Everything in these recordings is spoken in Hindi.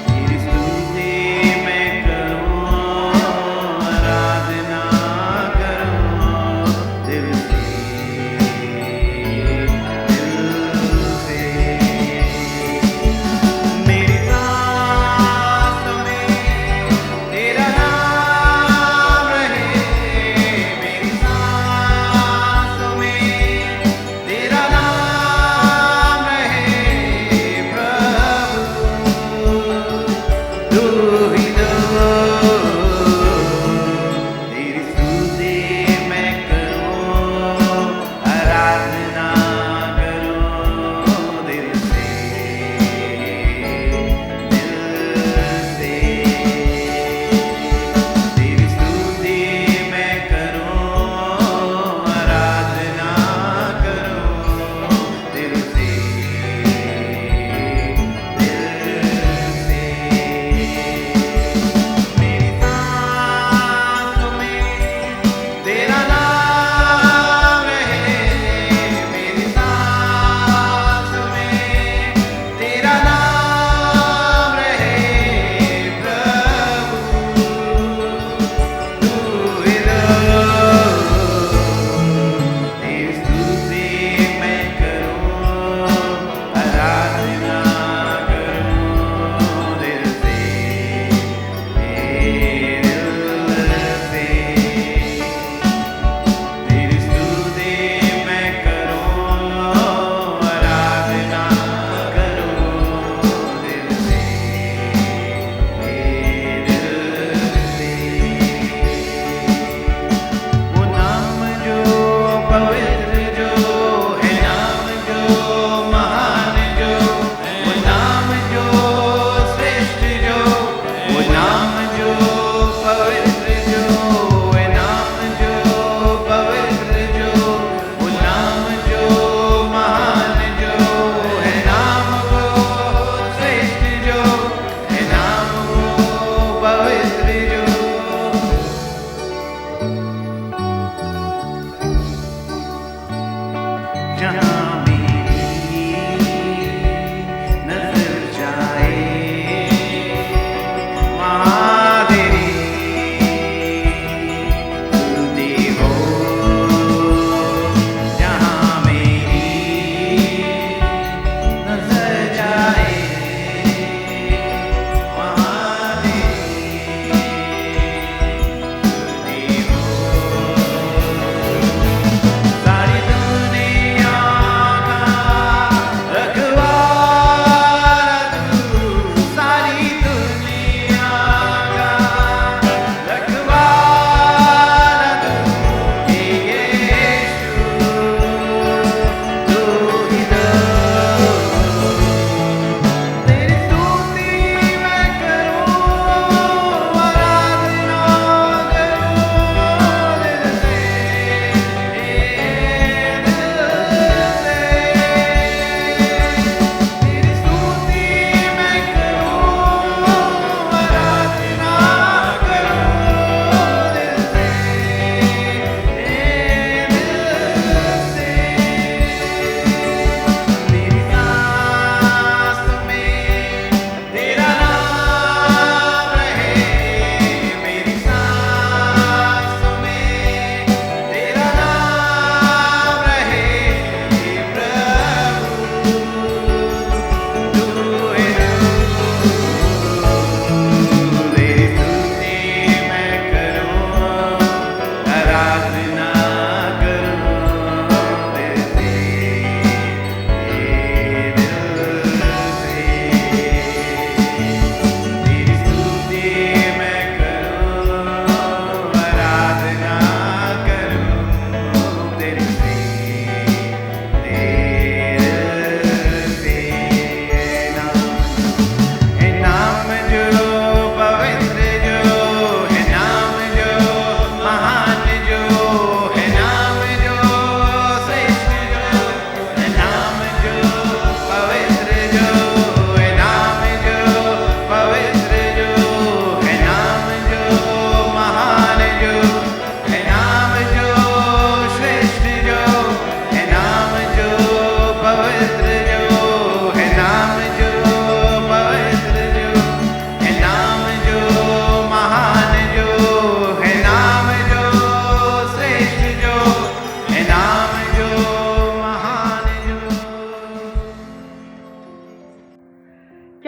तेरी स्तुति मैं करूं, आराधना करूं दिल से। मेरी सांसों में तेरा नाम रहे, मेरी सांसों में तेरा नाम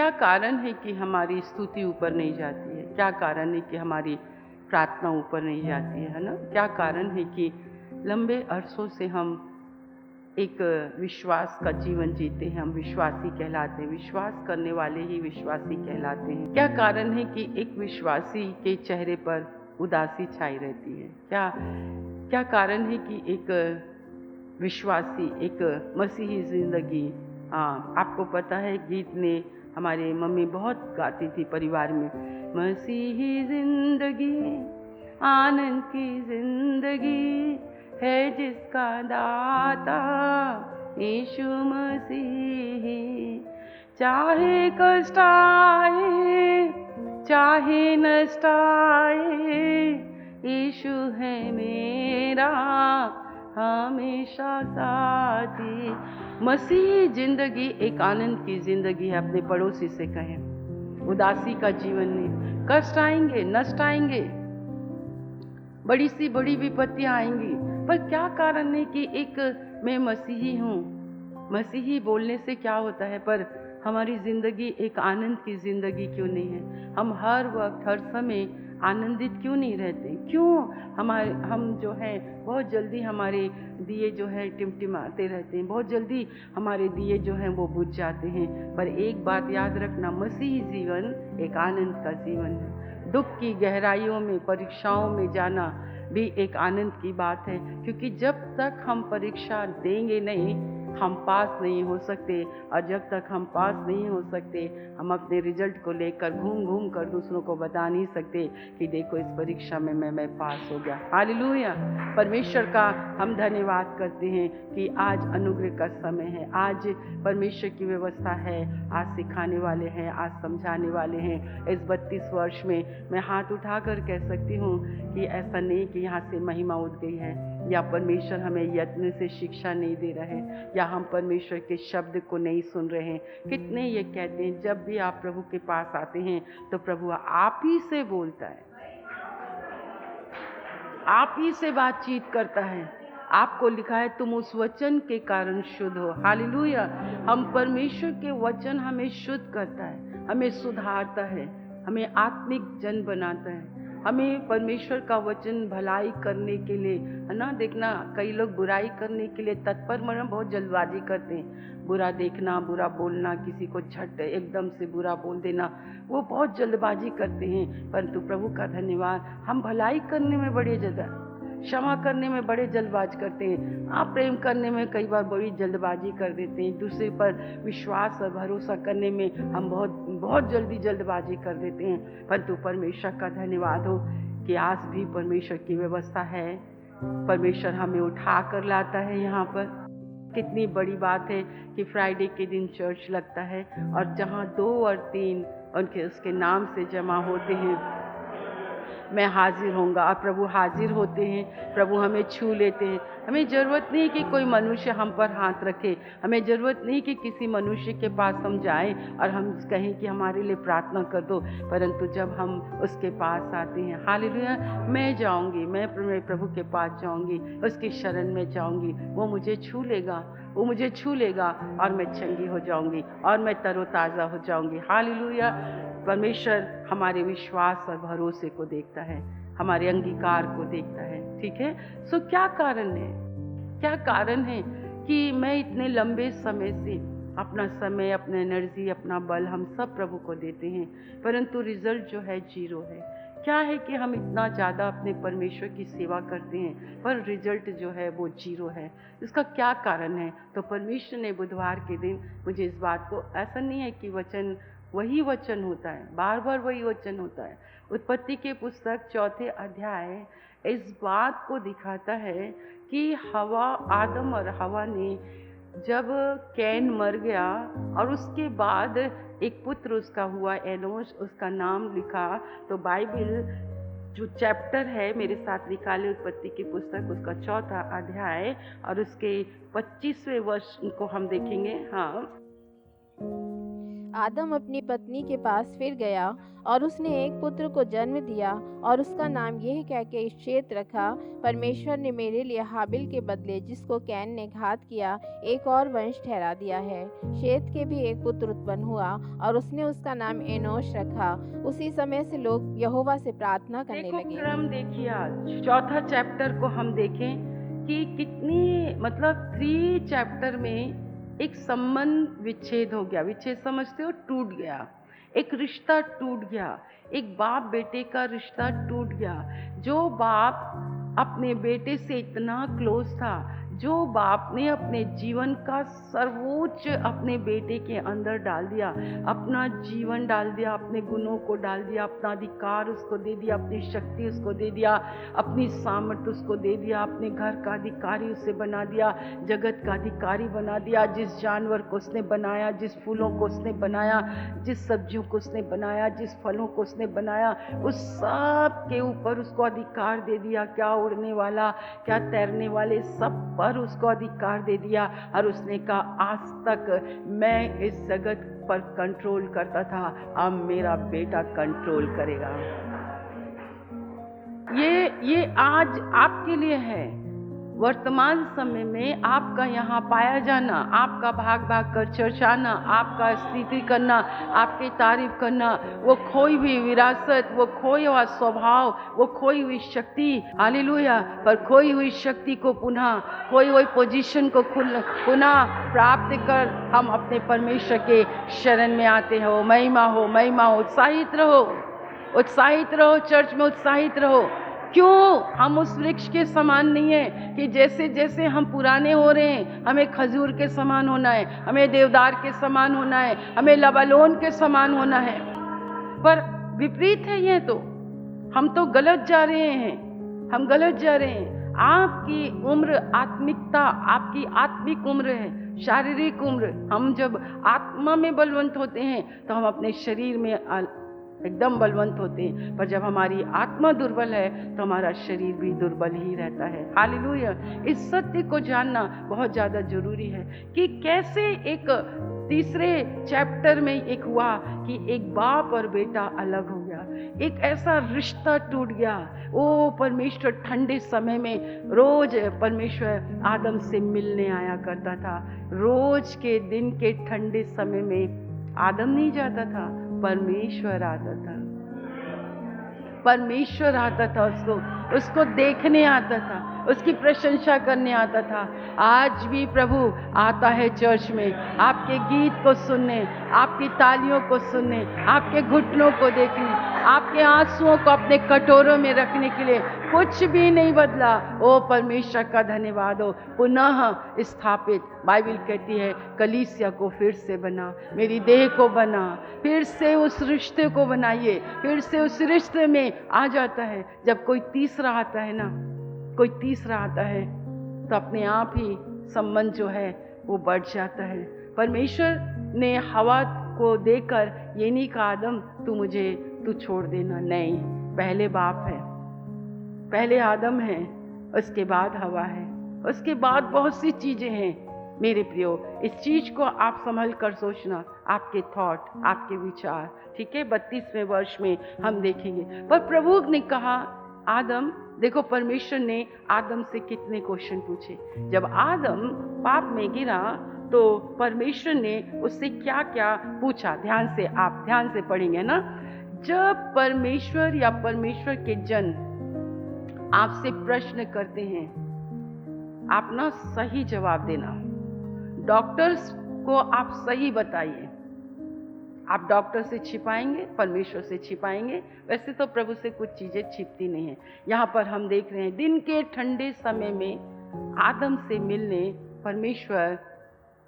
क्या कारण है कि हमारी स्तुति ऊपर नहीं जाती है? क्या कारण है कि हमारी प्रार्थना ऊपर नहीं जाती है ना? क्या कारण है कि लंबे अरसों से हम एक विश्वास का जीवन जीते हैं, हम विश्वासी कहलाते हैं, विश्वास करने वाले ही विश्वासी कहलाते हैं। क्या कारण है कि एक विश्वासी के चेहरे पर उदासी छाई रहती है? क्या क्या कारण है कि एक विश्वासी, एक मसीही जिंदगी, आपको पता है गीत ने हमारे मम्मी बहुत गाती थी परिवार में, मसीही जिंदगी आनंद की जिंदगी है जिसका दाता यीशु मसीह। चाहे कष्ट आए चाहे नष्ट आए, यीशु है मेरा हमेशा साथी। मसीही जिंदगी एक आनंद की जिंदगी है। अपने पड़ोसी से कहें, उदासी का जीवन नहीं। कष्ट आएंगे, नष्ट आएंगे, बड़ी सी बड़ी विपत्तियां आएंगी, पर क्या कारण है कि एक मैं मसीही हूँ। मसीही बोलने से क्या होता है, पर हमारी जिंदगी एक आनंद की जिंदगी क्यों नहीं है? हम हर वक्त हर समय आनंदित क्यों नहीं रहते? क्यों हम जो है बहुत जल्दी हमारे दिए जो है टिमटिमाते रहते हैं, बहुत जल्दी हमारे दिए जो हैं वो बुझ जाते हैं। पर एक बात याद रखना, मसीही जीवन एक आनंद का जीवन है। दुख की गहराइयों में, परीक्षाओं में जाना भी एक आनंद की बात है, क्योंकि जब तक हम परीक्षा देंगे नहीं, हम पास नहीं हो सकते। और जब तक हम पास नहीं हो सकते, हम अपने रिजल्ट को लेकर घूम घूम कर दूसरों को बता नहीं सकते कि देखो इस परीक्षा में मैं पास हो गया। हालेलुया। परमेश्वर का हम धन्यवाद करते हैं कि आज अनुग्रह का समय है, आज परमेश्वर की व्यवस्था है, आज सिखाने वाले हैं, आज समझाने वाले हैं। इस 32 वर्ष में मैं हाथ उठाकर कह सकती हूँ कि ऐसा नहीं कि यहाँ से महिमा उठ गई है, या परमेश्वर हमें यत्न से शिक्षा नहीं दे रहे हैं, या हम परमेश्वर के शब्द को नहीं सुन रहे हैं। कितने ये कहते हैं जब भी आप प्रभु के पास आते हैं तो प्रभु आप ही से बोलता है, आप ही से बातचीत करता है। आपको लिखा है तुम उस वचन के कारण शुद्ध हो। हालेलुया। हम परमेश्वर के वचन हमें शुद्ध करता है, हमें सुधारता है, हमें आत्मिक जन बनाता है। हमें परमेश्वर का वचन भलाई करने के लिए, है ना। देखना कई लोग बुराई करने के लिए तत्पर, मगर बहुत जल्दबाजी करते हैं। बुरा देखना, बुरा बोलना, किसी को झट एकदम से बुरा बोल देना, वो बहुत जल्दबाजी करते हैं। परंतु प्रभु का धन्यवाद, हम भलाई करने में बड़े क्षमा करने में बड़े जल्दबाज करते हैं। आप प्रेम करने में कई बार बड़ी जल्दबाजी कर देते हैं। दूसरे पर विश्वास और भरोसा करने में हम बहुत जल्दी जल्दबाजी कर देते हैं। परंतु परमेश्वर का धन्यवाद हो कि आज भी परमेश्वर की व्यवस्था है। परमेश्वर हमें उठा कर लाता है यहाँ पर। कितनी बड़ी बात है कि फ्राइडे के दिन चर्च लगता है, और जहाँ 2 और 3 उसके नाम से जमा होते हैं, मैं हाजिर होऊंगा। और प्रभु हाजिर होते हैं, प्रभु हमें छू लेते हैं। हमें ज़रूरत नहीं कि कोई मनुष्य हम पर हाथ रखे, हमें ज़रूरत नहीं कि किसी मनुष्य के पास हम जाएं और हम कहें कि हमारे लिए प्रार्थना कर दो। परंतु जब हम उसके पास आते हैं, हालेलुया, मैं जाऊंगी, मैं प्रभु के पास जाऊंगी, उसकी शरण में जाऊंगी, वो मुझे छू लेगा, वो मुझे छू लेगा, और मैं चंगी हो जाऊंगी, और मैं तरोताज़ा हो जाऊंगी। हालेलुया। परमेश्वर हमारे विश्वास और भरोसे को देखता है, हमारे अंगीकार को देखता है। ठीक है। सो क्या कारण है, क्या कारण है कि मैं इतने लंबे समय से अपना समय, अपना एनर्जी, अपना बल हम सब प्रभु को देते हैं, परंतु रिजल्ट जो है 0 है। क्या है कि हम इतना ज़्यादा अपने परमेश्वर की सेवा करते हैं, पर रिजल्ट जो है वो 0 है। इसका क्या कारण है? तो परमेश्वर ने बुधवार के दिन मुझे इस बात को, ऐसा नहीं है कि वचन वही वचन होता है, बार बार वही वचन होता है। उत्पत्ति के पुस्तक 4 अध्याय इस बात को दिखाता है कि आदम और हवा ने, जब कैन मर गया और उसके बाद एक पुत्र उसका हुआ एनोश, उसका नाम लिखा, तो बाइबल जो चैप्टर है मेरे साथ निकाले, उत्पत्ति की पुस्तक उसका 4 अध्याय और उसके 25वें वर्ष को हम देखेंगे। हाँ, आदम अपनी पत्नी के पास फिर गया और उसने एक पुत्र को जन्म दिया और उसका नाम यह कह के शेत रखा, परमेश्वर ने मेरे लिए हाबिल के बदले जिसको कैन ने घात किया एक और वंश ठहरा दिया है। शेत के भी एक पुत्र उत्पन्न हुआ और उसने उसका नाम एनोश रखा। उसी समय से लोग यहोवा से प्रार्थना करने देखो लगे। क्रम देखिए, आज चौथा चैप्टर को हम देखें कि कितनी मतलब 3 चैप्टर में एक संबंध विच्छेद हो गया। विच्छेद समझते हो, टूट गया, एक रिश्ता टूट गया, एक बाप बेटे का रिश्ता टूट गया। जो बाप अपने बेटे से इतना क्लोज था, जो बाप ने अपने जीवन का सर्वोच्च अपने बेटे के अंदर डाल दिया, अपना जीवन डाल दिया, अपने गुणों को डाल दिया, अपना अधिकार उसको दे दिया, अपनी शक्ति उसको दे दिया, अपनी सामर्थ्य उसको दे दिया, अपने घर का अधिकारी उसे बना दिया, जगत का अधिकारी बना दिया। जिस जानवर को उसने बनाया, जिस फूलों को उसने बनाया, जिस सब्जियों को उसने बनाया, जिस फलों को उसने बनाया, उस सब के ऊपर उसको अधिकार दे दिया। क्या उड़ने वाला, क्या तैरने वाले, सब पर उसको अधिकार दे दिया। और उसने कहा, आज तक मैं इस जगत पर कंट्रोल करता था, अब मेरा बेटा कंट्रोल करेगा। ये आज आपके लिए है। वर्तमान समय में आपका यहाँ पाया जाना, आपका भाग भाग कर चर्च आना, आपका स्तुति करना, आपकी तारीफ करना, वो खोई हुई विरासत, वो खोया हुआ स्वभाव, वो खोई हुई शक्ति, हालेलुया, पर खोई हुई शक्ति को पुनः, खोई हुई पोजीशन को पुनः प्राप्त कर हम अपने परमेश्वर के शरण में आते हो। महिमा हो, महिमा हो। उत्साहित रहो, उत्साहित रहो, चर्च में उत्साहित रहो। क्यों? हम उस वृक्ष के समान नहीं है कि जैसे जैसे हम पुराने हो रहे हैं, हमें खजूर के समान होना है, हमें देवदार के समान होना है, हमें लबालोन के समान होना है। पर विपरीत है ये तो, हम तो गलत जा रहे हैं, हम गलत जा रहे हैं। आपकी उम्र आत्मिकता, आपकी आत्मिक उम्र है, शारीरिक उम्र। हम जब आत्मा में बलवंत होते हैं तो हम अपने शरीर में एकदम बलवंत होते हैं, पर जब हमारी आत्मा दुर्बल है तो हमारा शरीर भी दुर्बल ही रहता है। हालेलुया। इस सत्य को जानना बहुत ज़्यादा जरूरी है कि कैसे एक तीसरे चैप्टर में एक हुआ कि एक बाप और बेटा अलग हो गया, एक ऐसा रिश्ता टूट गया। ओ परमेश्वर ठंडे समय में रोज परमेश्वर आदम से मिलने आया करता था। रोज के दिन के ठंडे समय में आदम नहीं जाता था, परमेश्वर आता था। परमेश्वर आता था, उसको देखने आता था, उसकी प्रशंसा करने आता था। आज भी प्रभु आता है चर्च में, आपके गीत को सुनने, आपकी तालियों को सुनने, आपके घुटनों को देखने, आपके आंसुओं को अपने कटोरों में रखने के लिए। कुछ भी नहीं बदला। ओ परमेश्वर का धन्यवाद हो। पुनः स्थापित, बाइबल कहती है, कलीसिया को फिर से बना, मेरी देह को बना, फिर से उस रिश्ते को बनाइए। फिर से उस रिश्ते में आ जाता है। जब कोई तीसरा आता है ना, कोई तीसरा आता है तो अपने आप ही संबंध जो है वो बढ़ जाता है। परमेश्वर ने हवा को देकर ये नहीं कहा, आदम तू छोड़ देना। नहीं, पहले बाप है, पहले आदम है, उसके बाद हवा है, उसके बाद बहुत सी चीजें हैं। मेरे प्रियो, इस चीज को आप संभल कर सोचना, आपके थॉट, आपके विचार, ठीक है। 32वें वर्ष में हम देखेंगे। पर प्रभु ने कहा, आदम, देखो परमेश्वर ने आदम से कितने क्वेश्चन पूछे। जब आदम पाप में गिरा तो परमेश्वर ने उससे क्या क्या पूछा, ध्यान से, आप ध्यान से पढ़ेंगे ना। जब परमेश्वर या परमेश्वर के जन आपसे प्रश्न करते हैं, आप ना सही जवाब देना। डॉक्टर्स को आप सही बताइए। आप डॉक्टर से छिपाएंगे, परमेश्वर से छिपाएंगे। वैसे तो प्रभु से कुछ चीजें छिपती नहीं है। यहाँ पर हम देख रहे हैं, दिन के ठंडे समय में आदम से मिलने परमेश्वर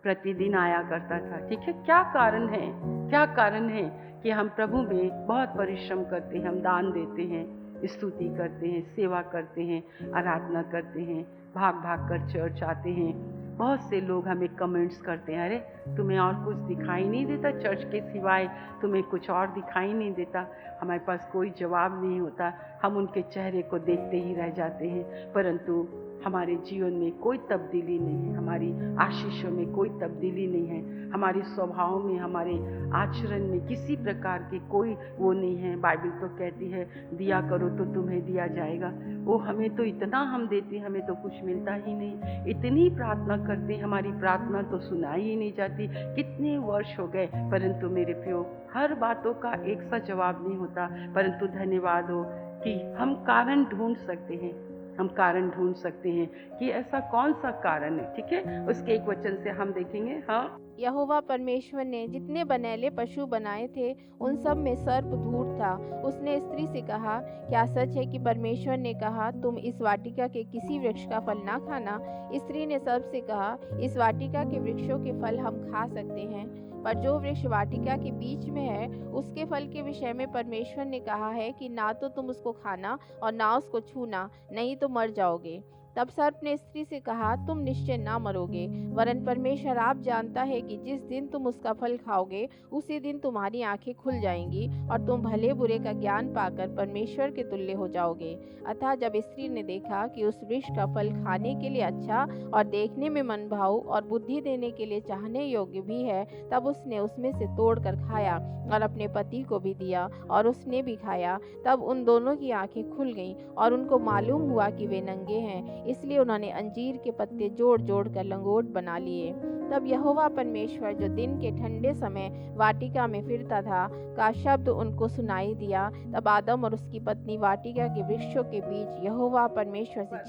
प्रतिदिन आया करता था, ठीक है। क्या कारण है? क्या कारण है कि हम प्रभु में बहुत परिश्रम करते हैं, हम दान देते हैं, स्तुति करते हैं, सेवा करते हैं, आराधना करते हैं, भाग भाग कर चर्च आते हैं। बहुत से लोग हमें कमेंट्स करते हैं, अरे तुम्हें और कुछ दिखाई नहीं देता चर्च के सिवाय, तुम्हें कुछ और दिखाई नहीं देता। हमारे पास कोई जवाब नहीं होता, हम उनके चेहरे को देखते ही रह जाते हैं। परंतु हमारे जीवन में कोई तब्दीली नहीं है, हमारी आशीषों में कोई तब्दीली नहीं है, हमारे स्वभाव में, हमारे आचरण में किसी प्रकार की कोई वो नहीं है। बाइबल तो कहती है दिया करो तो तुम्हें दिया जाएगा। वो हमें तो इतना हम देते, हमें तो कुछ मिलता ही नहीं। इतनी प्रार्थना करते, हमारी प्रार्थना तो सुनाई ही नहीं जाती। कितने वर्ष हो गए, परंतु मेरे प्रियो हर बातों का एक सा जवाब नहीं होता। परंतु धन्यवाद हो कि हम कारण ढूंढ सकते हैं, हम कारण ढूंढ सकते हैं कि ऐसा कौन सा कारण है। ठीक है, उसके एक वचन से हम देखेंगे। हाँ, यहोवा परमेश्वर ने जितने बनैले पशु बनाए थे उन सब में सर्प धूर्त था। उसने स्त्री से कहा, क्या सच है कि परमेश्वर ने कहा तुम इस वाटिका के किसी वृक्ष का फल ना खाना? स्त्री ने सर्प से कहा, इस वाटिका के वृक्षों के फल हम खा सकते हैं, पर जो वृक्ष वाटिका के बीच में है उसके फल के विषय में परमेश्वर ने कहा है कि ना तो तुम उसको खाना और ना उसको छूना, नहीं तो मर जाओगे। तब सर्प ने स्त्री से कहा, तुम निश्चय ना मरोगे, वरन परमेश्वर आप जानता है कि जिस दिन तुम उसका फल खाओगे उसी दिन तुम्हारी आंखें खुल जाएंगी और तुम भले बुरे का ज्ञान पाकर परमेश्वर के तुल्य हो जाओगे। अतः जब स्त्री ने देखा कि उस वृक्ष का फल खाने के लिए अच्छा और देखने में मनभाऊ और बुद्धि देने के लिए चाहने योग्य भी है, तब उसने उसमें से तोड़कर खाया और अपने पति को भी दिया और उसने भी खाया। तब उन दोनों की आंखें खुल गईं और उनको मालूम हुआ कि वे नंगे हैं, इसलिए उन्होंने अंजीर के पत्ते जोड़ जोड़ कर लंगोट बना लिए। तब यहोवा परमेश्वर जो दिन के ठंडे समय वाटिका में फिरता था का शब्द उनको सुनाई दिया। तब आदम और उसकी पत्नी वाटिका के वृक्षों के बीच यहोवा परमेश्वर से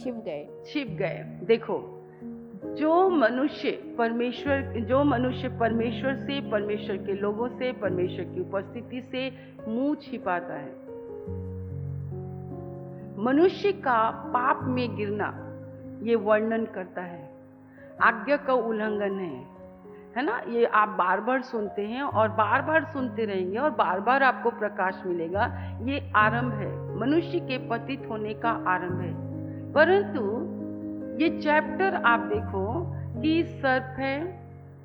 छिप गए। देखो, जो मनुष्य परमेश्वर से, परमेश्वर के लोगों से, परमेश्वर की उपस्थिति से मुंह छिपाता है, मनुष्य का पाप में गिरना ये वर्णन करता है, आज्ञा का उल्लंघन है ना। ये आप बार बार सुनते हैं और बार बार सुनते रहेंगे और बार बार आपको प्रकाश मिलेगा। ये आरंभ है, मनुष्य के पतित होने का आरंभ है। परंतु ये चैप्टर आप देखो कि सर्प है,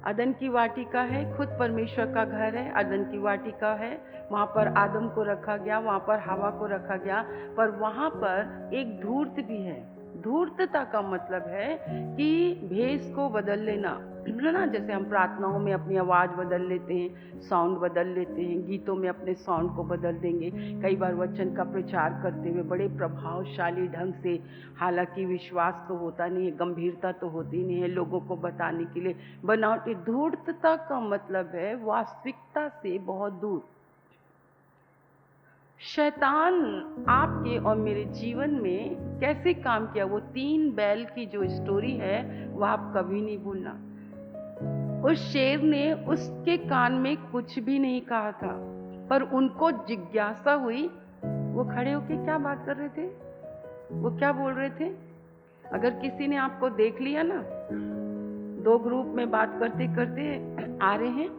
अदन की वाटिका है, खुद परमेश्वर का घर है, अदन की वाटिका है, वहाँ पर आदम को रखा गया, वहाँ पर हवा को रखा गया, पर वहाँ पर एक धूर्त भी है। धूर्तता का मतलब है कि भेष को बदल लेना, है ना। जैसे हम प्रार्थनाओं में अपनी आवाज़ बदल लेते हैं, साउंड बदल लेते हैं, गीतों में अपने साउंड को बदल देंगे, कई बार वचन का प्रचार करते हुए बड़े प्रभावशाली ढंग से, हालांकि विश्वास तो होता नहीं है, गंभीरता तो होती नहीं है, लोगों को बताने के लिए बनावटी। धूर्तता का मतलब है वास्तविकता से बहुत दूर। शैतान आपके और मेरे जीवन में कैसे काम किया, वो 3 बैल की जो स्टोरी है वो आप कभी नहीं भूलना। उस शेर ने उसके कान में कुछ भी नहीं कहा था, पर उनको जिज्ञासा हुई। वो खड़े होके क्या बात कर रहे थे, वो क्या बोल रहे थे। अगर किसी ने आपको देख लिया ना, 2 ग्रुप में बात करते करते आ रहे हैं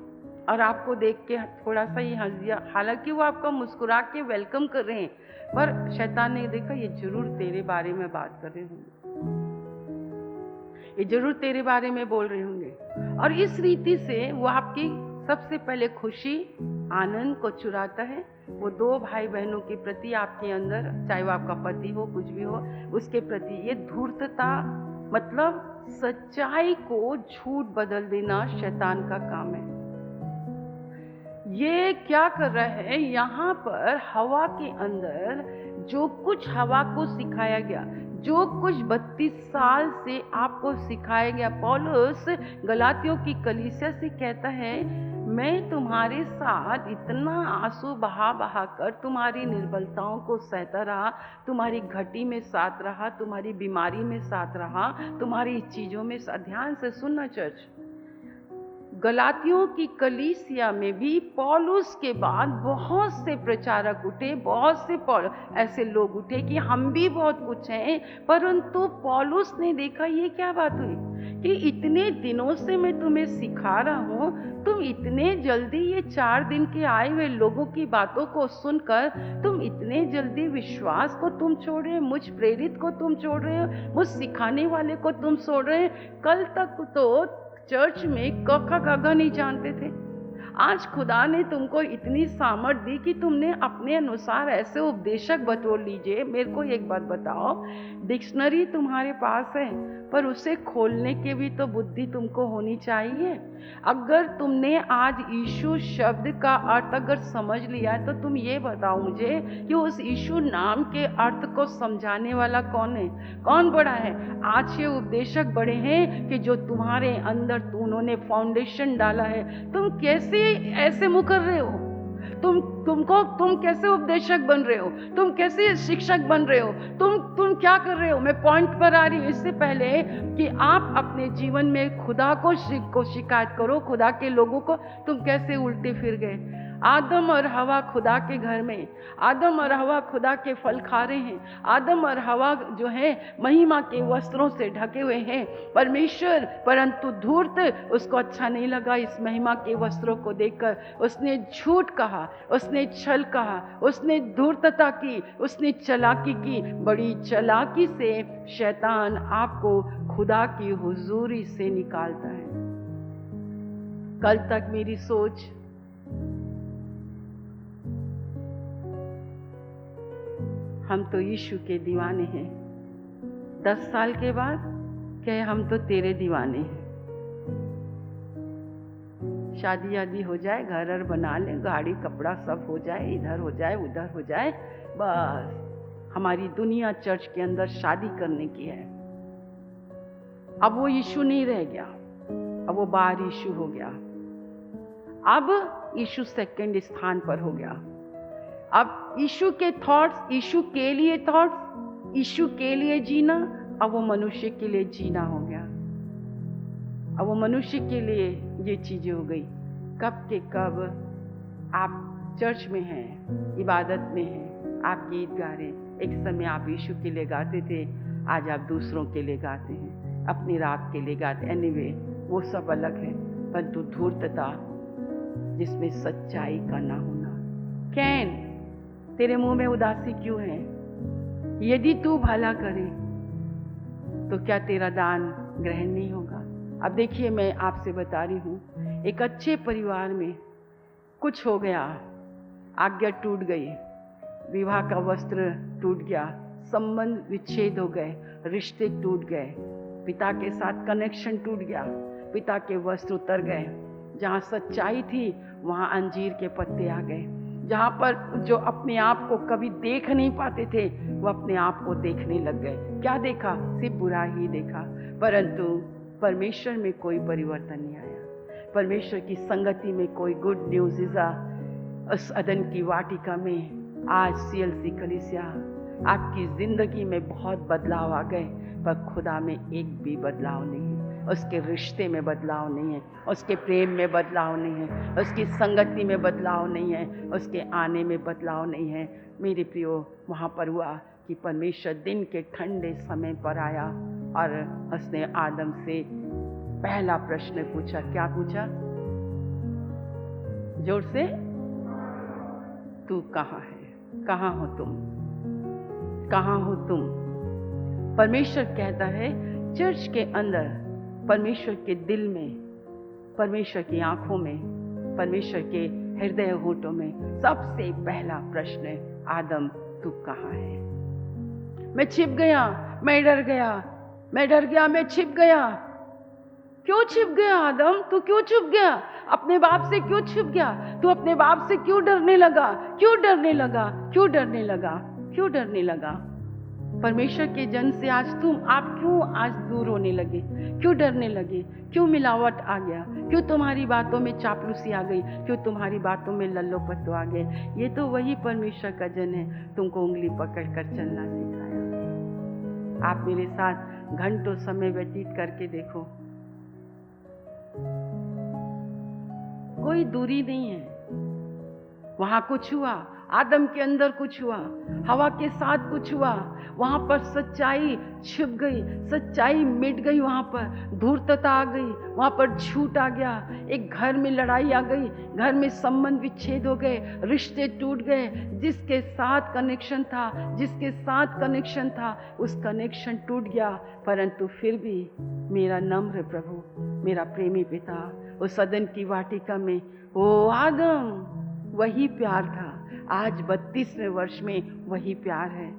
और आपको देख के थोड़ा सा ही हंस दिया, हालांकि वो आपका मुस्कुरा के वेलकम कर रहे हैं, पर शैतान ने देखा ये जरूर तेरे बारे में बात कर रहे होंगे, ये जरूर तेरे बारे में बोल रहे होंगे। और इस रीति से वो आपकी सबसे पहले खुशी, आनंद को चुराता है। वो 2 भाई बहनों के प्रति आपके अंदर, चाहे वो आपका पति हो, कुछ भी हो, उसके प्रति ये धूर्तता, मतलब सच्चाई को झूठ बदल देना शैतान का काम है। ये क्या कर रहा है, यहाँ पर हवा के अंदर जो कुछ हवा को सिखाया गया, जो कुछ 32 साल से आपको सिखाया गया, पौलुस गलातियों की कलीसिया से कहता है, मैं तुम्हारे साथ इतना आंसू बहा बहा कर तुम्हारी निर्बलताओं को सहता रहा, तुम्हारी घटी में साथ रहा, तुम्हारी बीमारी में साथ रहा, तुम्हारी चीजों में साथ। ध्यान से सुनना चर्च, गलातियों की कलीसिया में भी पौलुस के बाद बहुत से प्रचारक उठे, बहुत से ऐसे लोग उठे कि हम भी बहुत कुछ हैं, परंतु पौलुस ने देखा ये क्या बात हुई कि इतने दिनों से मैं तुम्हें सिखा रहा हूँ, तुम इतने जल्दी ये 4 दिन के आए हुए लोगों की बातों को सुनकर तुम इतने जल्दी विश्वास को तुम छोड़ रहे हो, मुझ प्रेरित को तुम छोड़ रहे हो, मुझ सिखाने वाले को तुम छोड़ रहे हो। कल तक तो चर्च में कखा गगा नहीं जानते थे, आज खुदा ने तुमको इतनी सामर्थ दी कि तुमने अपने अनुसार ऐसे उपदेशक बटोर लीजिए। मेरे को एक बात बताओ, डिक्शनरी तुम्हारे पास है, पर उसे खोलने की भी तो बुद्धि तुमको होनी चाहिए। अगर तुमने आज यीशु शब्द का अर्थ अगर समझ लिया है, तो तुम ये बताओ मुझे कि उस यीशु नाम के अर्थ को समझाने वाला कौन है? कौन बड़ा है? आज ये उपदेशक बड़े हैं कि जो तुम्हारे अंदर उन्होंने फाउंडेशन डाला है। तुम कैसे ऐसे मुकर रहे हो? तुम कैसे उपदेशक बन रहे हो? तुम कैसे शिक्षक बन रहे हो? तुम क्या कर रहे हो? मैं पॉइंट पर आ रही हूँ। इससे पहले कि आप अपने जीवन में खुदा को शिकायत करो, खुदा के लोगों को तुम कैसे उल्टे फिर गए। आदम और हवा खुदा के घर में, आदम और हवा खुदा के फल खा रहे हैं। आदम और हवा जो है महिमा के वस्त्रों से ढके हुए हैं परमेश्वर, परंतु धूर्त उसको अच्छा नहीं लगा इस महिमा के वस्त्रों को देखकर। उसने झूठ कहा, उसने छल कहा, उसने धूर्तता की, उसने चालाकी की। बड़ी चालाकी से शैतान आपको खुदा की हुजूरी से निकालता है। कल तक मेरी सोच हम तो यीशु के दीवाने हैं, 10 साल के बाद कहे हम तो तेरे दीवाने हैं। शादी आदि हो जाए, घर बना ले, गाड़ी कपड़ा सब हो जाए, इधर हो जाए उधर हो जाए, बस हमारी दुनिया चर्च के अंदर शादी करने की है। अब वो यीशु नहीं रह गया, अब वो बार यीशु हो गया। अब यीशु सेकंड स्थान पर हो गया। अब यीशु के थॉट्स, यीशु के लिए थॉट्स, यीशु के लिए जीना, अब वो मनुष्य के लिए जीना हो गया। अब वो मनुष्य के लिए ये चीजें हो गई। कब के कब आप चर्च में हैं, इबादत में हैं, आप गीत गा रहे। एक समय आप यीशु के लिए गाते थे, आज आप दूसरों के लिए गाते हैं, अपनी रात के लिए गाते। एनीवे वो सब अलग है, परंतु धूर्तता जिसमें सच्चाई का ना होना। कैन, तेरे मुंह में उदासी क्यों है? यदि तू भला करे तो क्या तेरा दान ग्रहण नहीं होगा? अब देखिए, मैं आपसे बता रही हूँ, एक अच्छे परिवार में कुछ हो गया, आज्ञा टूट गई, विवाह का वस्त्र टूट गया, संबंध विच्छेद हो गए, रिश्ते टूट गए, पिता के साथ कनेक्शन टूट गया, पिता के वस्त्र उतर गए। जहाँ सच्चाई थी वहाँ अंजीर के पत्ते आ गए। जहाँ पर जो अपने आप को कभी देख नहीं पाते थे, वो अपने आप को देखने लग गए। क्या देखा? सिर्फ बुरा ही देखा, परंतु परमेश्वर में कोई परिवर्तन नहीं आया। परमेश्वर की संगति में कोई गुड न्यूज इज़ा उस अदन की वाटिका में आज CLC कलीसिया आपकी जिंदगी में बहुत बदलाव आ गए, पर खुदा में एक भी बदलाव नहीं है। उसके रिश्ते में बदलाव नहीं है, उसके प्रेम में बदलाव नहीं है, उसकी संगति में बदलाव नहीं है, उसके आने में बदलाव नहीं है। मेरे प्रियो, वहाँ पर हुआ कि परमेश्वर दिन के ठंडे समय पर आया और उसने आदम से पहला प्रश्न पूछा। क्या पूछा? जोर से, तू कहाँ है? कहाँ हो तुम? कहाँ हो तुम? परमेश्वर कहता है चर्च के अंदर, परमेश्वर के दिल में, परमेश्वर की आंखों में, परमेश्वर के हृदय होठों में सबसे पहला प्रश्न, आदम तू कहाँ है? मैं छिप गया, मैं डर गया, मैं डर गया, मैं छिप गया। क्यों छिप गया आदम? तू क्यों छिप गया? अपने बाप से क्यों छिप गया? तू अपने बाप से क्यों डरने लगा? क्यों डरने लगा? क्यों डरने लगा? क्यों डरने लगा? परमेश्वर के जन से आज आप क्यों आज दूर होने लगे? क्यों डरने लगे? क्यों मिलावट आ गया? क्यों तुम्हारी बातों में चापलूसी आ गई? क्यों तुम्हारी बातों में लल्लो पत्तो आ गए? ये तो वही परमेश्वर का जन है, तुमको उंगली पकड़ कर चलना सिखाया। आप मेरे साथ घंटों समय व्यतीत करके देखो, कोई दूरी नहीं है। वहां कुछ हुआ, आदम के अंदर कुछ हुआ, हवा के साथ कुछ हुआ, वहां पर सच्चाई छिप गई, सच्चाई मिट गई, वहां पर धूर्तता आ गई, वहां पर झूठ आ गया, एक घर में लड़ाई आ गई, घर में संबंध विच्छेद हो गए, रिश्ते टूट गए। जिसके साथ कनेक्शन था, जिसके साथ कनेक्शन था, उस कनेक्शन टूट गया। परंतु फिर भी मेरा नम्र प्रभु, मेरा प्रेमी पिता उस सदन की वाटिका में वो आदम, वही प्यार था। आज 32वें वर्ष में वही प्यार है,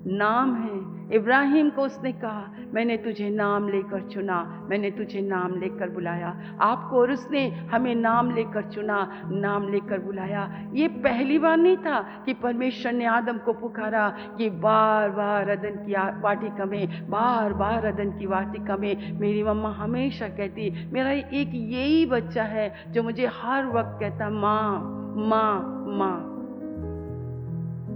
नाम है। इब्राहिम को उसने कहा, मैंने तुझे नाम लेकर चुना, मैंने तुझे नाम लेकर बुलाया। आपको और उसने हमें नाम लेकर चुना, नाम लेकर बुलाया। ये पहली बार नहीं था कि परमेश्वर ने आदम को पुकारा कि बार बार अदन की वाटिका में, बार बार अदन की वाटिका में। मेरी मम्मा हमेशा कहती, मेरा एक यही बच्चा है जो मुझे हर वक्त कहता माँ माँ माँ।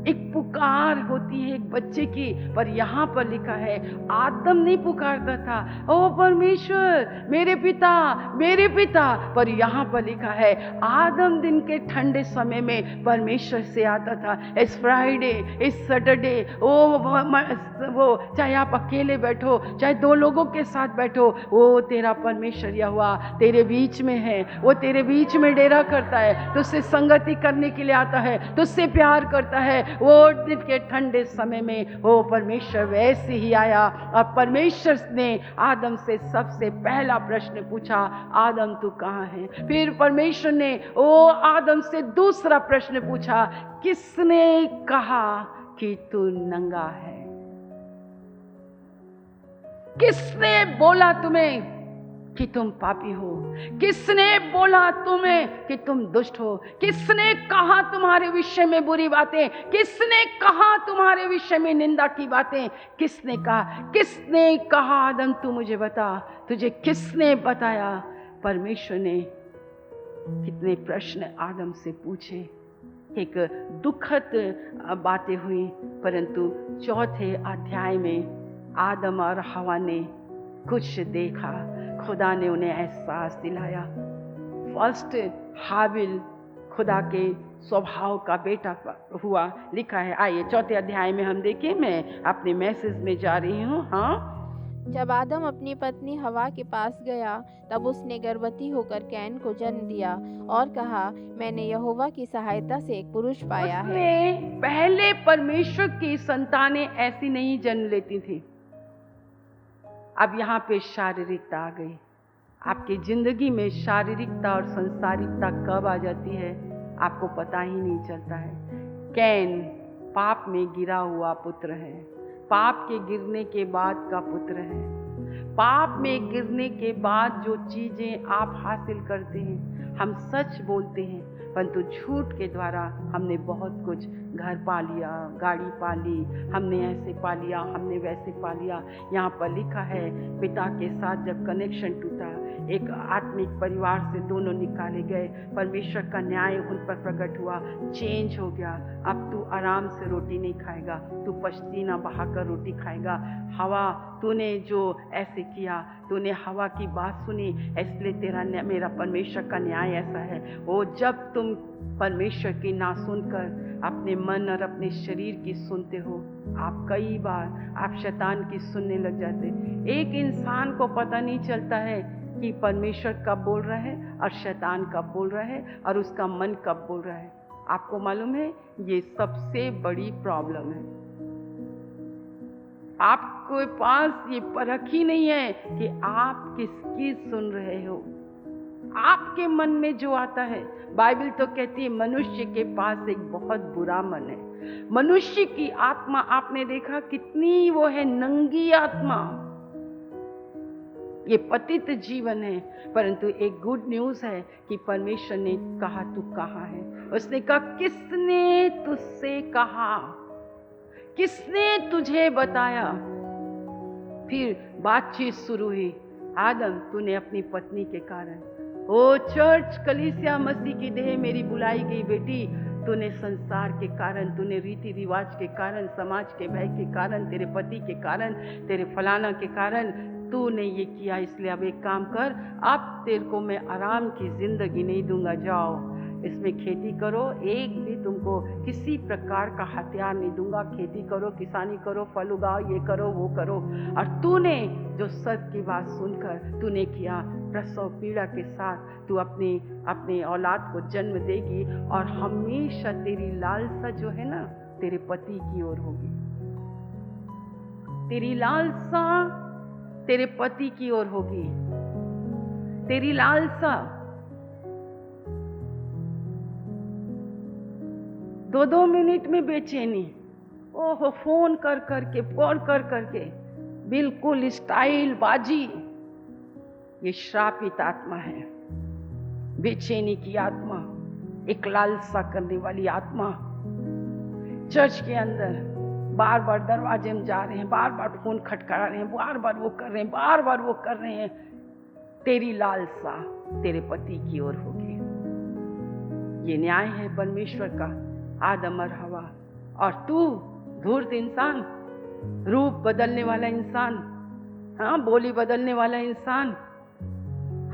एक पुकार होती है एक बच्चे की, पर यहाँ पर लिखा है आदम नहीं पुकारता था, ओ परमेश्वर मेरे पिता मेरे पिता, पर यहाँ पर लिखा है आदम दिन के ठंडे समय में परमेश्वर से आता था। इस फ्राइडे, इस सैटरडे, वो चाहे आप अकेले बैठो, चाहे दो लोगों के साथ बैठो, वो तेरा परमेश्वर यहोवा तेरे बीच में है। वो तेरे बीच में डेरा करता है, तुझसे संगति करने के लिए आता है, तुझसे प्यार करता है। वो दिन के ठंडे समय में वो परमेश्वर वैसे ही आया और परमेश्वर ने आदम से सबसे पहला प्रश्न पूछा, आदम तू कहाँ है? फिर परमेश्वर ने वो आदम से दूसरा प्रश्न पूछा, किसने कहा कि तू नंगा है? किसने बोला तुम्हें कि तुम पापी हो? किसने बोला तुम्हें कि तुम दुष्ट हो? किसने कहा तुम्हारे विषय में बुरी बातें? किसने कहा तुम्हारे विषय में निंदा की बातें? किसने कहा? किसने कहा आदम तू मुझे बता, तुझे किसने बताया? परमेश्वर ने कितने प्रश्न आदम से पूछे। एक दुखद बातें हुई, परंतु चौथे अध्याय में आदम और हवा ने कुछ देखा, खुदा ने उन्हें एहसास दिलाया। फर्स्ट हाबिल खुदा के स्वभाव का बेटा हुआ, लिखा है। आइए चौथे अध्याय में हम देखें, मैं अपने मैसेज में जा रही हूँ। हाँ, जब आदम अपनी पत्नी हवा के पास गया, तब उसने गर्भवती होकर कैन को जन्म दिया और कहा, मैंने यहोवा की सहायता से एक पुरुष पाया है। उसने पहले परमेश्वर की संतानें ऐसी नहीं जन्म लेती थी। अब यहाँ पे शारीरिकता आ गई। आपकी जिंदगी में शारीरिकता और संसारिकता कब आ जाती है आपको पता ही नहीं चलता है। कैन पाप में गिरा हुआ पुत्र है, पाप के गिरने के बाद का पुत्र है। पाप में गिरने के बाद जो चीजें आप हासिल करते हैं, हम सच बोलते हैं, परंतु झूठ के द्वारा हमने बहुत कुछ, घर पा लिया, गाड़ी पा ली, हमने ऐसे पा लिया, हमने वैसे पा लिया। यहाँ पर लिखा है पिता के साथ जब कनेक्शन टूटा, एक आत्मिक परिवार से दोनों निकाले गए, परमेश्वर का न्याय उन पर प्रकट हुआ, चेंज हो गया। अब तू आराम से रोटी नहीं खाएगा, तू पसीना बहाकर रोटी खाएगा। हवा, तूने जो ऐसे किया, तूने हवा की बात सुनी, इसलिए तेरा मेरा परमेश्वर का न्याय ऐसा है। वो जब तुम परमेश्वर की ना सुनकर अपने मन और अपने शरीर की सुनते हो, आप कई बार आप शैतान की सुनने लग जाते। एक इंसान को पता नहीं चलता है कि परमेश्वर कब बोल रहा है और शैतान कब बोल रहा है और उसका मन कब बोल रहा है। आपको मालूम है, ये सबसे बड़ी प्रॉब्लम है। आपके पास ये परख ही नहीं है कि आप किसकी सुन रहे हो। आपके मन में जो आता है, बाइबल तो कहती है मनुष्य के पास एक बहुत बुरा मन है। मनुष्य की आत्मा आपने देखा कितनी वो है, नंगी आत्मा, ये पतित जीवन है। परंतु एक गुड न्यूज है कि परमेश्वर ने कहा तू कहाँ है। उसने कहा किसने तुझसे कहा, किसने तुझे बताया। फिर बातचीत शुरू हुई। आदम, तूने अपनी पत्नी के कारण, ओ चर्च कलीसिया मसीह की देह मेरी बुलाई गई बेटी, तूने संसार के कारण, तूने रीति रिवाज के कारण, समाज के भय के कारण, तेरे पति के कारण, तेरे फलाना के कारण तूने ये किया। इसलिए अब एक काम कर, अब तेरे को मैं आराम की जिंदगी नहीं दूंगा, जाओ इसमें खेती करो, एक भी तुमको किसी प्रकार का हथियार नहीं दूंगा। खेती करो, किसानी करो, फल उगाओ, ये करो वो करो। और तूने जो सर्प की बात सुनकर तूने किया, प्रसव पीड़ा के साथ तू अपने औलाद को जन्म देगी और हमेशा तेरी लालसा जो है ना तेरे पति की ओर होगी। तेरी लालसा तेरे पति की ओर होगी। तेरी लालसा 2-2 मिनट में बेचैनी, ओहो फोन कर करके कॉल कर करके बिल्कुल स्टाइल बाजी, ये श्रापित आत्मा है, बेचैनी की आत्मा, एक लालसा करने वाली आत्मा। चर्च के अंदर बार बार दरवाजे में जा रहे हैं, बार बार फोन खटखटा रहे हैं, बार बार वो कर रहे हैं, बार बार वो कर रहे हैं। तेरी लालसा तेरे पति की ओर होगी। ये न्याय है परमेश्वर का, आदम और हवा। और तू धूर्त इंसान, रूप बदलने वाला इंसान, हाँ बोली बदलने वाला इंसान,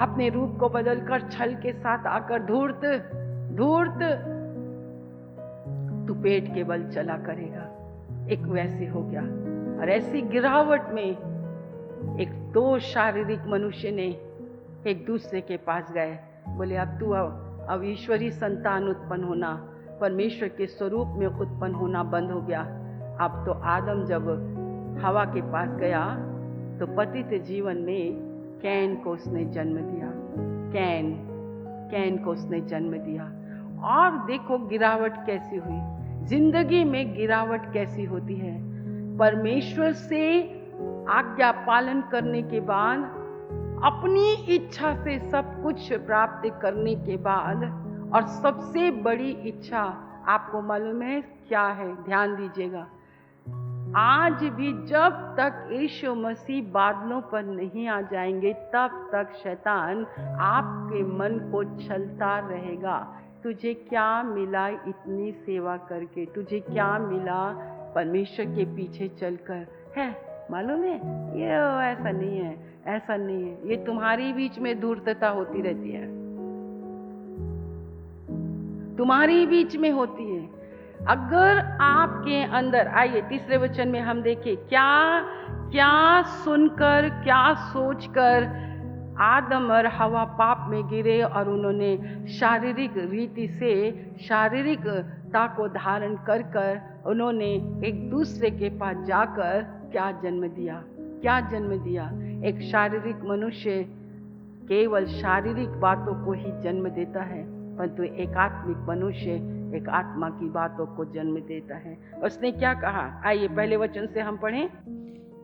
अपने रूप को बदलकर छल के साथ आकर धूर्त धूर्त, तू पेट के बल चला करेगा। एक वैसे हो गया। और ऐसी गिरावट में एक 2 शारीरिक मनुष्य ने एक दूसरे के पास गए, बोले अब तू अब ईश्वरी संतान उत्पन्न होना, परमेश्वर के स्वरूप में उत्पन्न होना बंद हो गया। अब तो आदम जब हवा के पास गया तो पतित जीवन में कैन को उसने जन्म दिया, कैन को उसने जन्म दिया। और देखो गिरावट कैसी हुई, जिंदगी में गिरावट कैसी होती है। परमेश्वर से आज्ञा पालन करने के बाद, अपनी इच्छा से सब कुछ प्राप्त करने के बाद, और सबसे बड़ी इच्छा आपको मालूम है क्या है? ध्यान दीजिएगा, आज भी जब तक यीशु मसीह बादलों पर नहीं आ जाएंगे तब तक शैतान आपके मन को छलता रहेगा। तुझे क्या मिला इतनी सेवा करके, तुझे क्या मिला परमेश्वर के पीछे चलकर, है मालूम है? ये ऐसा नहीं है, ऐसा नहीं है। ये तुम्हारी बीच में धूर्तता होती रहती है, तुम्हारी बीच में होती है। अगर आपके अंदर, आइए तीसरे वचन में हम देखें, क्या सुनकर, क्या सोचकर आदम और हवा पाप में गिरे और उन्होंने शारीरिक रीति से शारीरिकता को धारण कर कर उन्होंने एक दूसरे के पास जाकर क्या जन्म दिया? क्या जन्म दिया? एक शारीरिक मनुष्य केवल शारीरिक बातों को ही जन्म देता है, परंतु एक आत्मिक मनुष्य एक आत्मा की बातों को जन्म देता है। उसने क्या कहा? आइए पहले वचन से हम पढ़ें।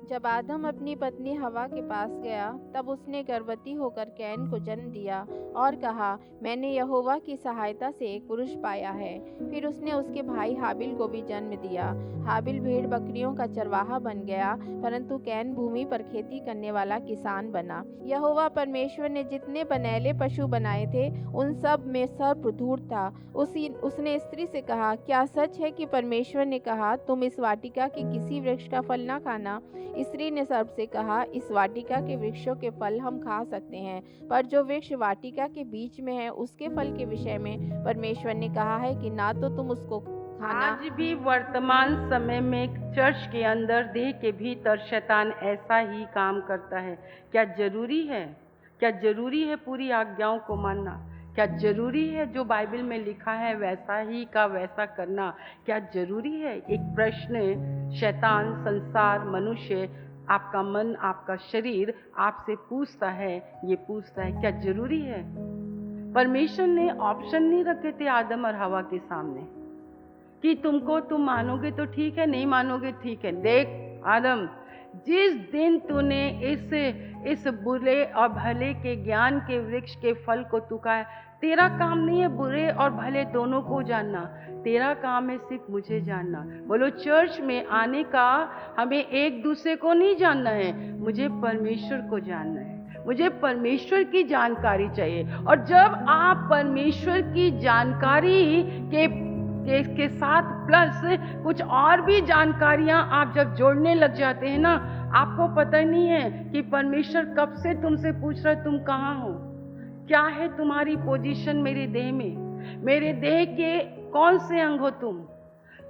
जब आदम अपनी पत्नी हवा के पास गया तब उसने गर्भवती होकर कैन को जन्म दिया और कहा, मैंने यहोवा की सहायता से एक पुरुष पाया है। फिर उसने उसके भाई हाबिल को भी जन्म दिया। हाबिल भेड़ बकरियों का चरवाहा बन गया, परंतु कैन भूमि पर खेती करने वाला किसान बना। यहोवा परमेश्वर ने जितने बनैले पशु बनाए थे उन सब में सर्प धूर्त था। उसने स्त्री से कहा, क्या सच है कि परमेश्वर ने कहा, तुम इस वाटिका के किसी वृक्ष का फल न खाना? स्त्री ने सर्प से कहा, इस वाटिका के वृक्षों के फल हम खा सकते हैं, पर जो वृक्ष वाटिका के बीच में है उसके फल के विषय में परमेश्वर ने कहा है कि ना तो तुम उसको खाना। आज भी वर्तमान समय में चर्च के अंदर, देह के भीतर शैतान ऐसा ही काम करता है। क्या जरूरी है? क्या जरूरी है पूरी आज्ञाओं को मानना? क्या जरूरी है जो बाइबल में लिखा है वैसा ही का वैसा करना? क्या जरूरी है? एक प्रश्न शैतान, संसार, मनुष्य, आपका मन, आपका शरीर आपसे पूछता है, ये पूछता है क्या जरूरी है? परमेश्वर ने ऑप्शन नहीं रखे थे आदम और हवा के सामने कि तुम मानोगे तो ठीक है, नहीं मानोगे ठीक है। देख आदम, जिस दिन तूने इस बुरे और भले के ज्ञान के वृक्ष के फल को तू खाया, तेरा काम नहीं है बुरे और भले दोनों को जानना, तेरा काम है सिर्फ मुझे जानना। बोलो, चर्च में आने का हमें एक दूसरे को नहीं जानना है, मुझे परमेश्वर को जानना है, मुझे परमेश्वर की जानकारी चाहिए। और जब आप परमेश्वर की जानकारी के साथ प्लस कुछ और भी जानकारियां आप जब जोड़ने लग जाते हैं ना, आपको पता नहीं है कि परमेश्वर कब से तुमसे पूछ रहा है तुम कहाँ हो, क्या है तुम्हारी पोजीशन मेरे देह में, मेरे देह के कौन से अंग हो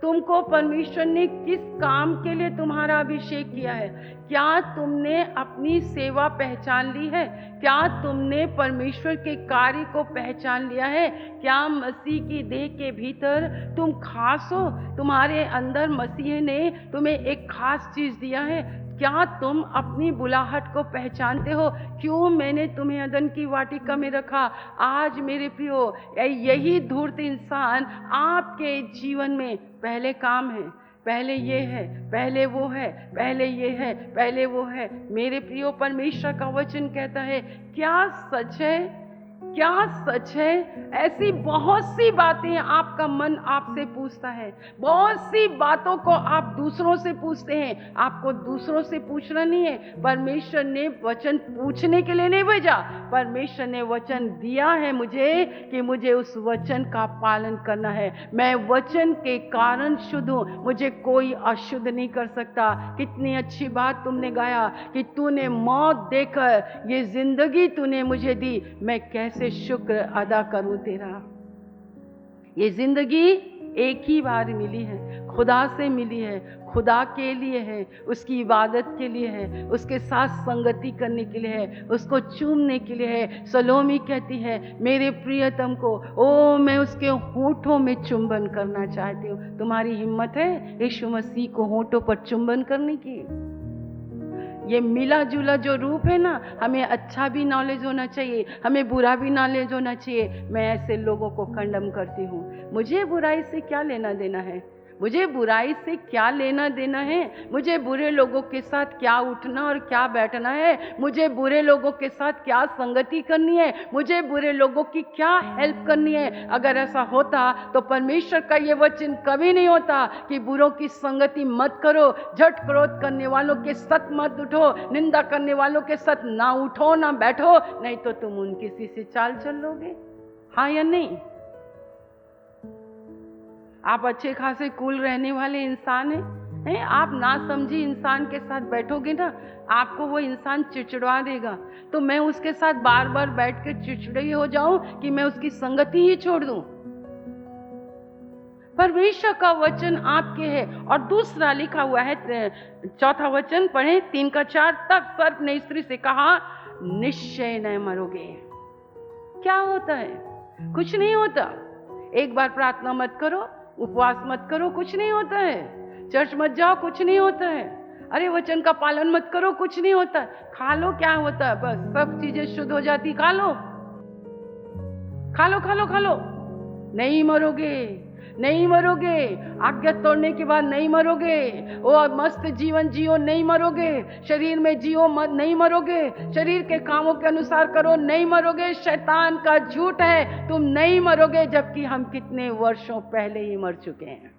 तुमको परमेश्वर ने किस काम के लिए तुम्हारा अभिषेक किया है? क्या तुमने अपनी सेवा पहचान ली है? क्या तुमने परमेश्वर के कार्य को पहचान लिया है? क्या मसीह की देह के भीतर तुम खास हो? तुम्हारे अंदर मसीह ने तुम्हें एक खास चीज दिया है। क्या तुम अपनी बुलाहट को पहचानते हो? क्यों मैंने तुम्हें अदन की वाटिका में रखा? आज मेरे प्रियो, यही धूर्त इंसान आपके जीवन में पहले काम है, पहले ये है, पहले वो है, पहले ये है, पहले वो है। मेरे प्रियो, परमेश्वर का वचन कहता है, क्या सच है? क्या सच है? ऐसी बहुत सी बातें आपका मन आपसे पूछता है, बहुत सी बातों को आप दूसरों से पूछते हैं। आपको दूसरों से पूछना नहीं है, परमेश्वर ने वचन पूछने के लिए नहीं भेजा। परमेश्वर ने वचन दिया है मुझे कि मुझे उस वचन का पालन करना है। मैं वचन के कारण शुद्ध हूँ, मुझे कोई अशुद्ध नहीं कर सकता। कितनी अच्छी बात तुमने गाया कि तूने मौत देकर ये जिंदगी तूने मुझे दी, मैं कैसे शुक्र अदा करूं तेरा। ये जिंदगी एक ही बार मिली है, खुदा से मिली है, खुदा के लिए है, उसकी इबादत के लिए है, उसके साथ संगति करने के लिए है, उसको चूमने के लिए है। सलोमी कहती है, मेरे प्रियतम को ओ मैं उसके होठों में चुंबन करना चाहती हूँ। तुम्हारी हिम्मत है यीशु मसीह को होठों पर चुंबन करने की? ये मिला जुला जो रूप है ना, हमें अच्छा भी नॉलेज होना चाहिए, हमें बुरा भी नॉलेज होना चाहिए। मैं ऐसे लोगों को कंडम करती हूँ। मुझे बुराई से क्या लेना देना है? मुझे बुराई से क्या लेना देना है? मुझे बुरे लोगों के साथ क्या उठना और क्या बैठना है? मुझे बुरे लोगों के साथ क्या संगति करनी है? मुझे बुरे लोगों की क्या हेल्प करनी है? अगर ऐसा होता तो परमेश्वर का ये वचन कभी नहीं होता कि बुरों की संगति मत करो, झट क्रोध करने वालों के साथ मत उठो, निंदा करने वालों के साथ ना उठो ना बैठो, नहीं तो तुम उनकी सी चाल चल लोगे। हाँ या नहीं? आप अच्छे खासे कूल रहने वाले इंसान हैं, आप ना समझी इंसान के साथ बैठोगे ना, आपको वो इंसान चिड़चिड़ा देगा। तो मैं उसके साथ बार बार बैठ के चिड़चिड़ी हो जाऊं कि मैं उसकी संगति ही छोड़ दूं? परमेश्वर का वचन आपके है। और दूसरा लिखा हुआ है, चौथा वचन पढ़े 3:4, तब सर्प ने स्त्री से कहा, निश्चय न मरोगे। क्या होता है? कुछ नहीं होता। एक बार प्रार्थना मत करो, उपवास मत करो, कुछ नहीं होता है। चर्च मत जाओ, कुछ नहीं होता है। अरे वचन का पालन मत करो, कुछ नहीं होता। खा लो, क्या होता है? बस सब चीजें शुद्ध हो जाती। खा लो खा लो खा लो खा लो, नहीं मरोगे, नहीं मरोगे। आज्ञा तोड़ने के बाद नहीं मरोगे। और मस्त जीवन जियो, नहीं मरोगे। शरीर में जियो मत, नहीं मरोगे। शरीर के कामों के अनुसार करो, नहीं मरोगे। शैतान का झूठ है, तुम नहीं मरोगे। जबकि हम कितने वर्षों पहले ही मर चुके हैं।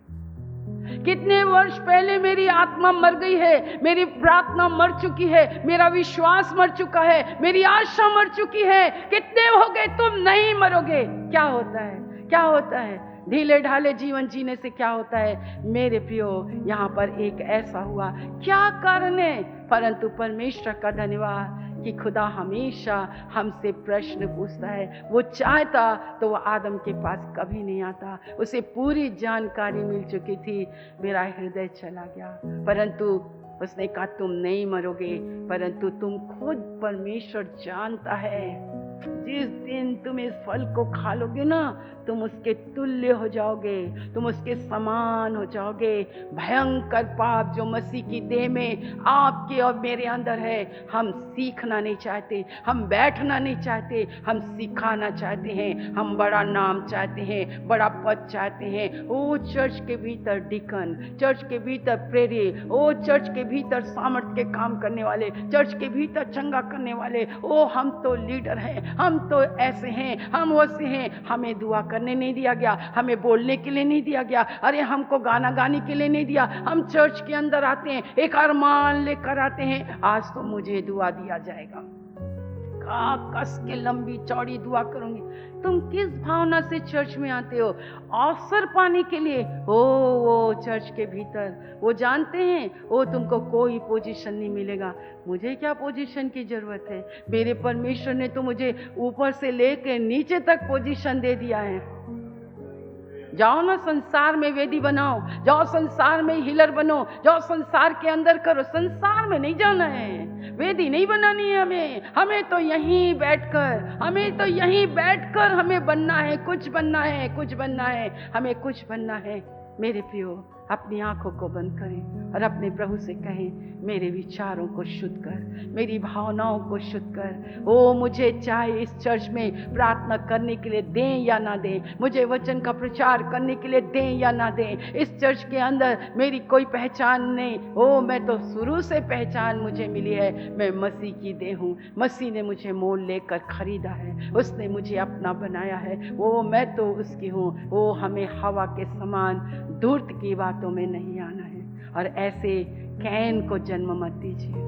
कितने वर्ष पहले मेरी आत्मा मर गई है, मेरी प्रार्थना मर चुकी है, मेरा विश्वास मर चुका है, मेरी आशा मर चुकी है। कितने हो गए? तुम नहीं मरोगे। क्या होता है? क्या होता है? ढीले ढाले जीवन जीने से क्या होता है? मेरे प्रियो, यहाँ पर एक ऐसा हुआ, क्या कारण है? परंतु परमेश्वर का धन्यवाद कि खुदा हमेशा हमसे प्रश्न पूछता है। वो चाहता तो वो आदम के पास कभी नहीं आता। उसे पूरी जानकारी मिल चुकी थी। मेरा हृदय चला गया, परंतु उसने कहा तुम नहीं मरोगे। परंतु तुम खुद, परमेश्वर जानता है, जिस दिन तुम इस फल को खा लोगे ना, तुम उसके तुल्य हो जाओगे, तुम उसके समान हो जाओगे। भयंकर पाप जो मसीह की देह में आपके और मेरे अंदर है, हम सीखना नहीं चाहते, हम बैठना नहीं चाहते, हम सिखाना चाहते हैं। हम बड़ा नाम चाहते हैं, बड़ा पद चाहते हैं। ओ चर्च के भीतर डिकन, चर्च के भीतर प्रेरी, ओ चर्च के भीतर सामर्थ्य के काम करने वाले, चर्च के भीतर चंगा करने वाले। ओ हम तो लीडर हैं, हम तो ऐसे हैं, हम वैसे हैं। हमें दुआ करने नहीं दिया गया, हमें बोलने के लिए नहीं दिया गया, अरे हमको गाना गाने के लिए नहीं दिया। हम चर्च के अंदर आते हैं, एक अरमान लेकर आते हैं, आज तो मुझे दुआ दिया जाएगा। कस के लंबी चौड़ी दुआ करूंगी। तुम किस भावना से चर्च में आते हो? अवसर पाने के लिए? वो चर्च के भीतर वो जानते हैं वो तुमको कोई पोजीशन नहीं मिलेगा। मुझे क्या पोजीशन की जरूरत है? मेरे परमेश्वर ने तो मुझे ऊपर से लेकर नीचे तक पोजीशन दे दिया है। जाओ ना संसार में वेदी बनाओ, जाओ संसार में हिलर बनो, जाओ संसार के अंदर करो। संसार में नहीं जाना है, वेदी नहीं बनानी है हमें तो यहीं बैठकर हमें बनना है, कुछ बनना है, हमें कुछ बनना है। मेरे प्रियो, अपनी आंखों को बंद करें और अपने प्रभु से कहें, मेरे विचारों को शुद्ध कर, मेरी भावनाओं को शुद्ध कर। ओ मुझे चाहे इस चर्च में प्रार्थना करने के लिए दें या ना दें, मुझे वचन का प्रचार करने के लिए दें या ना दें, इस चर्च के अंदर मेरी कोई पहचान नहीं। ओ मैं तो शुरू से पहचान मुझे मिली है, मैं मसीह की देह हूँ। मसीह ने मुझे मोल लेकर खरीदा है, उसने मुझे अपना बनाया है। ओ मैं तो उसकी हूँ। ओ हमें हवा के समान धूर्त की बातों में नहीं आना है, और ऐसे कैन को जन्म मत दीजिए।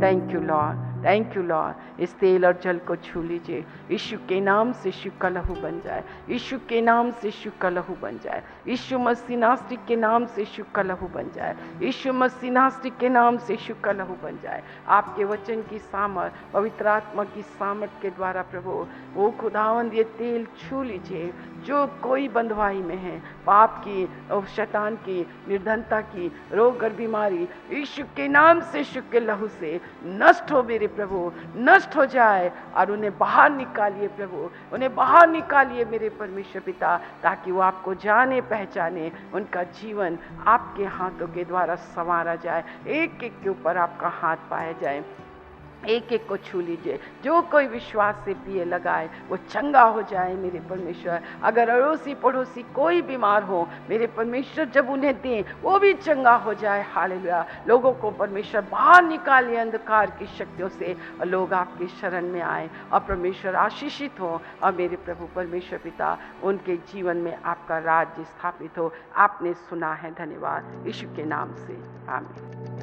Thank you Lord, thank you Lord. इस तेल और जल को छू लीजिए। यीशु के नाम से यीशु का लहू बन जाए, यीशु के नाम से यीशु का लहू बन जाए, यीशु मसीह नासरी के नाम से यीशु का लहू बन जाए, यीशु मसीह नासरी के नाम से यीशु का लहू बन जाए। आपके वचन की सामर्थ, पवित्र आत्मा की सामर्थ के द्वारा प्रभु वो खुदावंद ये तेल छू लीजिए। जो कोई बंधुआई में है, पाप की और शैतान की, निर्धनता की, रोग और बीमारी, यीशु के नाम से यीशु के लहू से नष्ट हो मेरे प्रभु, नष्ट हो जाए, और उन्हें बाहर निकालिए प्रभु, उन्हें बाहर निकालिए मेरे परमेश्वर पिता, ताकि वो आपको जाने पहचाने, उनका जीवन आपके हाथों के द्वारा संवारा जाए, एक एक के ऊपर आपका हाथ पाया जाए। एक एक को छू लीजिए। जो कोई विश्वास से पिए लगाए वो चंगा हो जाए मेरे परमेश्वर। अगर अड़ोसी पड़ोसी कोई बीमार हो मेरे परमेश्वर, जब उन्हें दें वो भी चंगा हो जाए। हालेलुया। लोगों को परमेश्वर बाहर निकालिए अंधकार की शक्तियों से, और लोग आपकी शरण में आए और परमेश्वर आशीषित हो, और मेरे प्रभु परमेश्वर पिता उनके जीवन में आपका राज्य स्थापित हो। आपने सुना है, धन्यवाद यीशु के नाम से, आमीन।